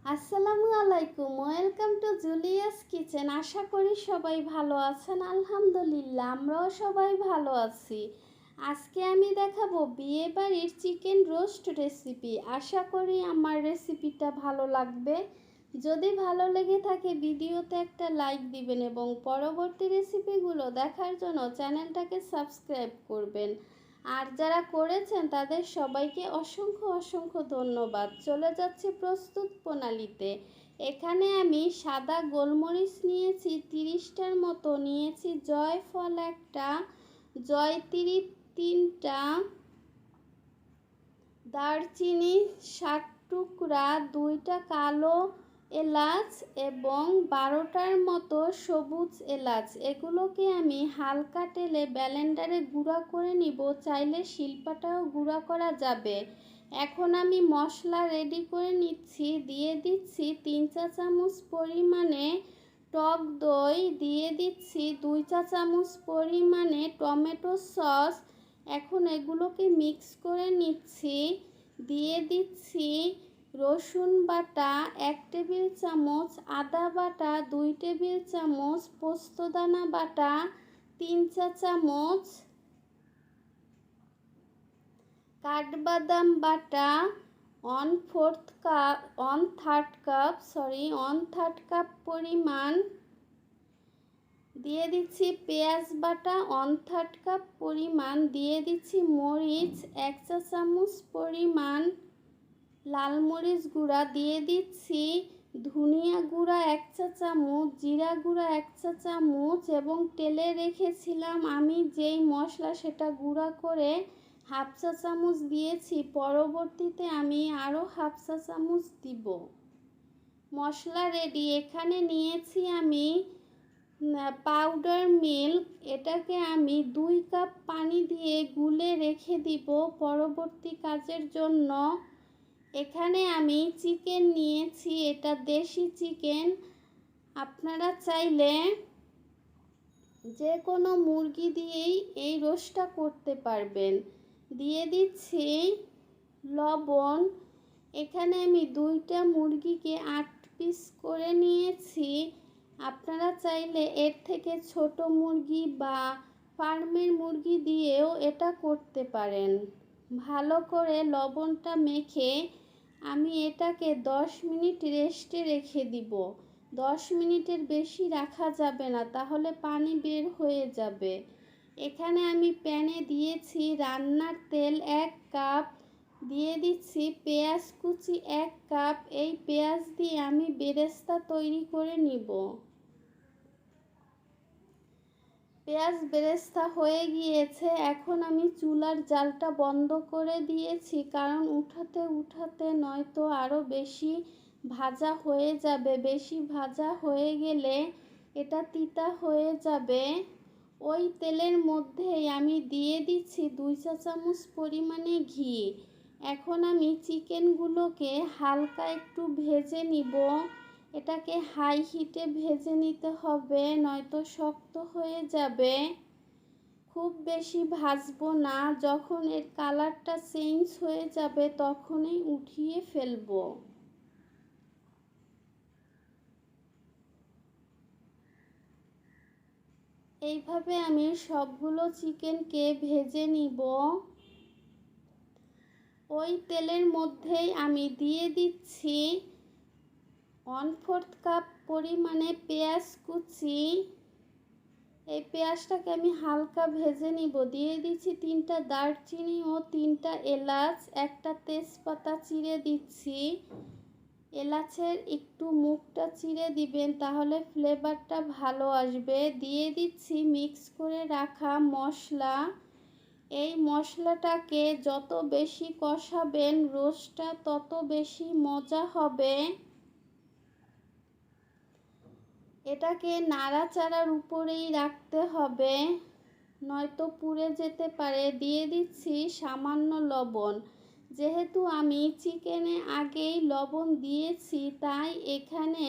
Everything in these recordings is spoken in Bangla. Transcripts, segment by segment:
আসসালামু আলাইকুম, ওয়েলকাম টু জুলিয়াস কিচেন। আশা করি সবাই ভালো আছেন। আলহামদুলিল্লাহ, আমরাও সবাই ভালো আছি। আজকে আমি দেখাবো বিয়েবাড়ির চিকেন রোস্ট রেসিপি। আশা করি আমার রেসিপিটা ভালো লাগবে। যদি ভালো লেগে থাকে ভিডিওতে একটা লাইক দিবেন এবং পরবর্তী রেসিপিগুলো দেখার জন্য চ্যানেলটাকে সাবস্ক্রাইব করবেন। আর যারা করেছেন তাদের সবাইকে অসংখ্য অসংখ্য ধন্যবাদ। চলে যাচ্ছে প্রস্তুত প্রণালীতে। এখানে আমি সাদা গোলমরিচ নিয়েছি 30টার মতো, নিয়েছি জয়ফল একটা, জয়তিরি 3টা, দারচিনি 60 টুকরা, 2টা কালো এলাচ এবং 12টার মতো সবুজ এলাচ। এগুলোকে আমি হালকা তেলে ব্লেন্ডারে গুঁড়া করে নিব, চাইলে শিলপাটাও গুঁড়া করা যাবে। এখন আমি মশলা রেডি করে নিচ্ছি। দিয়ে দিচ্ছি 3 চা চামচ পরিমাণে টক দই, দিয়ে দিচ্ছি 2 চা চামচ পরিমাণে টমেটো সস। এখন এগুলোকে মিক্স করে নিচ্ছি। দিয়ে দিচ্ছি রসুন বাটা 1 টেবিল চামচ, আদা বাটা 2 টেবিল চামচ, পোস্তদানা বাটা 3 চা চামচ, কাঠবাদাম বাটা 1/3 কাপ পরিমাণ। দিয়ে দিচ্ছি পেঁয়াজ বাটা 1/3 কাপ পরিমাণ। দিয়ে দিচ্ছি মরিচ 1 চা চামচ পরিমাণ, লাল মরিচ গুঁড়া। দিয়ে দিচ্ছি ধনিয়া গুঁড়া 1 চা চামচ, জিরা গুঁড়া 1 চা চামচ এবং তেলে রেখেছিলাম আমি যেই মশলা সেটা গুঁড়া করে 1/2 চা চামচ দিয়েছি। পরবর্তীতে আমি আরও 1/2 চা চামচ দিব। মশলা রেডি। এখানে নিয়েছি আমি পাউডার মিল্ক। এটাকে আমি 2 কাপ পানি দিয়ে গুলে রেখে দিব পরবর্তী কাজের জন্য। এখানে আমি চিকেন নিয়েছি, এটা দেশি চিকেন। আপনারা চাইলে যে কোনো মুরগি দিয়েই এই রোস্টটা করতে পারবেন। দিয়ে দিচ্ছি লবণ। এখানে আমি 2টা মুরগিকে 8 পিস করে নিয়েছি। আপনারা চাইলে এর থেকে ছোট মুরগি বা ফার্মের মুরগি দিয়েও এটা করতে পারেন। ভালো করে লবণটা মেখে আমি এটাকে 10 মিনিট রেস্টে রেখে দিব। 10 মিনিটের বেশি রাখা যাবে না, তাহলে পানি বের হয়ে যাবে। এখানে আমি প্যানে দিয়েছি রান্নার তেল 1 কাপ, দিয়ে দিচ্ছি পেঁয়াজ কুচি 1 কাপ। এই পেঁয়াজ দিয়ে আমি বেরেস্তা তৈরি করে নিব। পেঁয়াজ বেরেস্তা হয়ে গিয়েছে। এখন আমি চুলার জালটা বন্ধ করে দিয়েছি, কারণ উঠাতে নয়তো আরও বেশি ভাজা হয়ে যাবে। বেশি ভাজা হয়ে গেলে এটা তিতা হয়ে যাবে। ওই তেলের মধ্যেই আমি দিয়ে দিচ্ছি 2 চা চামচ পরিমাণে ঘি। এখন আমি চিকেনগুলোকে হালকা একটু ভেজে নিব। এটাকে হাই হিটে ভেজে নিতে হবে, নয়তো শক্ত হয়ে যাবে। খুব বেশি ভাজবো না, যখন এর কালারটা চেঞ্জ হয়ে যাবে তখনই উঠিয়ে ফেলবো। এইভাবে আমি সবগুলো চিকেনকে ভেজে নিব। ওই তেলের মধ্যেই আমি দিয়ে দিচ্ছি 1/4 কাপ পরিমাণে পেঁয়াজ কুচি। এই পেঁয়াজটাকে আমি হালকা ভেজে নিব। দিয়ে দিচ্ছি 3টা দারচিনি ও 3টা এলাচ, একটা তেজপাতা চিড়ে দিচ্ছি। এলাচের একটু মুখটা চিড়ে দিবেন, তাহলে ফ্লেভারটা ভালো আসবে। দিয়ে দিচ্ছি মিক্স করে রাখা মশলা। এই মশলাটাকে যত বেশি কষাবেন রোস্টটা তত বেশি মজা হবে। এটাকে নাড়াচাড়ার উপরেই রাখতে হবে, নয়তো পুড়ে যেতে পারে। দিয়ে দিচ্ছি সামান্য লবণ। যেহেতু আমি চিকেনে আগেই লবণ দিয়েছি, তাই এখানে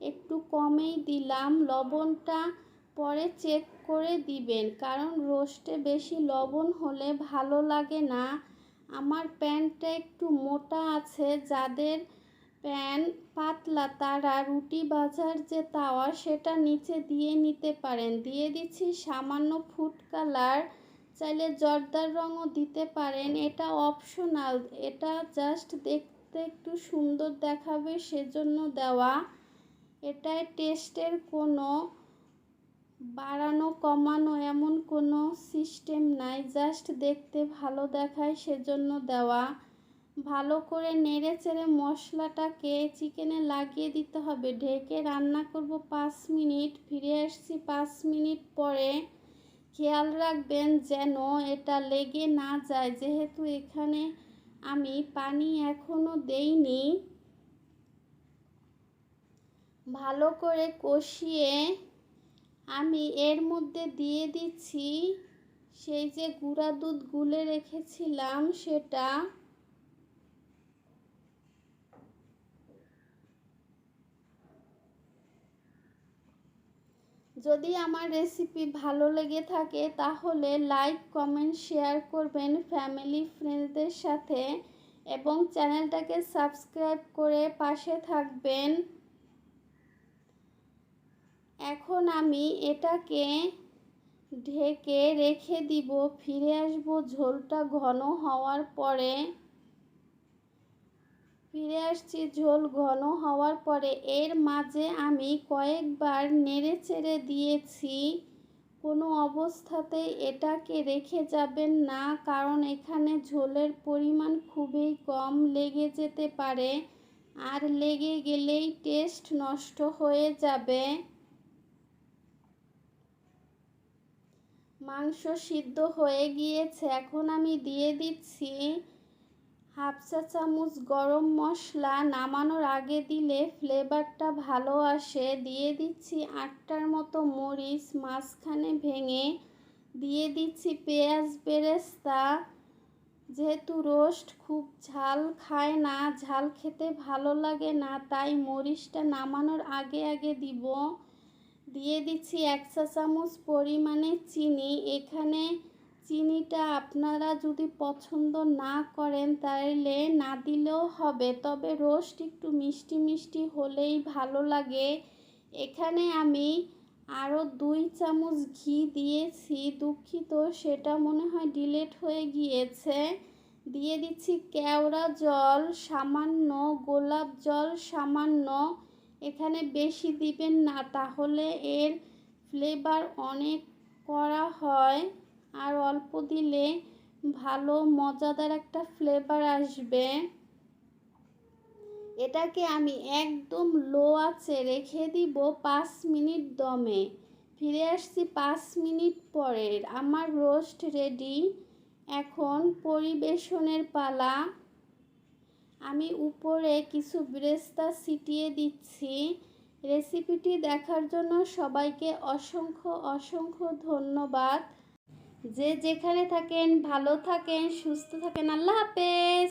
একটু কমেই দিলাম। লবণটা পরে চেক করে দিবেন, কারণ রোস্টে বেশি লবণ হলে ভালো লাগে না। আমার প্যানটা একটু মোটা আছে, যাদের প্যান পাতলা তারা রুটি ভাজার যে তাওয়া সেটা নিচে দিয়ে নিতে পারেন। দিয়ে দিচ্ছি সামান্য ফুড কালার, চাইলে জর্দার রঙও দিতে পারেন, এটা অপশনাল, এটা জাস্ট দেখতে একটু সুন্দর দেখাবে সেজন্য দেওয়া। এটায় টেস্টের কোনো বাড়ানো কমানো এমন কোনো সিস্টেম নাই, জাস্ট দেখতে ভালো দেখায় সেজন্য দেওয়া। ভালো করে নেড়ে চেড়ে মশলাটাকে চিকেনে লাগিয়ে দিতে হবে। ঢেকে রান্না করব 5 মিনিট। ফিরে আসছি 5 মিনিট পরে। খেয়াল রাখবেন যেন এটা লেগে না যায়, যেহেতু এখানে আমি পানি এখনো দেইনি। ভালো করে কষিয়ে আমি এর মধ্যে দিয়ে দিচ্ছি সেই যে গুঁড়া দুধ গুলে রেখেছিলাম সেটা। যদি আমার রেসিপি ভালো লেগে থাকে তাহলে লাইক কমেন্ট শেয়ার করবেন ফ্যামিলি ফ্রেন্ডসদের সাথে এবং চ্যানেলটাকে সাবস্ক্রাইব করে পাশে থাকবেন। এখন আমি এটাকে ঢেকে রেখে দিব। ফিরে আসব ঝোলটা ঘন হওয়ার পরে। ফিরে আসছি ঝোল ঘন হওয়ার পরে। এর মাঝে আমি কয়েকবার নেড়ে চেড়ে দিয়েছি। কোনো অবস্থাতেই এটাকে রেখে যাবেন না, কারণ এখানে ঝোলের পরিমাণ খুবই কম, লেগে যেতে পারে, আর লেগে গেলেই টেস্ট নষ্ট হয়ে যাবে। মাংস সিদ্ধ হয়ে গিয়েছে। এখন আমি দিয়ে দিচ্ছি হাফ চা চামচ গরম মশলা, নামানোর আগে দিলে ফ্লেভারটা ভালো আসে। দিয়ে দিচ্ছি 8টার মতো মরিচ মাঝখানে ভেঙে। দিয়ে দিচ্ছি পেঁয়াজ বেরেস্তা। যেহেতু রোস্ট খুব ঝাল খায় না, ঝাল খেতে ভালো লাগে না, তাই মরিচটা নামানোর আগে আগে দিব। দিয়ে দিচ্ছি 1 চা চামচ পরিমাণে চিনি। এখানে চিনিটা আপনারা যদি পছন্দ না করেন তাহলে না দিলেও হবে, তবে রোস্ট একটু মিষ্টি মিষ্টি হলেই ভালো লাগে। এখানে আমি আরও 2 চামচ ঘি দিয়েছি, দুঃখিত সেটা মনে হয় ডিলেট হয়ে গিয়েছে। দিয়ে দিচ্ছি কেওড়া জল সামান্য, গোলাপ জল সামান্য। এখানে বেশি দিবেন না, তাহলে এর ফ্লেভার অনেক কড়া হয়, আর অল্প দিলে ভালো মজাদার একটা ফ্লেভার আসবে। এটাকে আমি একদম লো আঁচে রেখে দিব 5 মিনিট দমে। ফিরে আসছি 5 মিনিট পরে। আমার রোস্ট রেডি। এখন পরিবেশনের পালা। আমি উপরে কিছু বেরেস্তা ছিটিয়ে দিচ্ছি। রেসিপিটি দেখার জন্য সবাইকে অসংখ্য অসংখ্য ধন্যবাদ। যে যেখানে থাকেন ভালো থাকেন, সুস্থ থাকেন। আল্লাহ হাফেজ।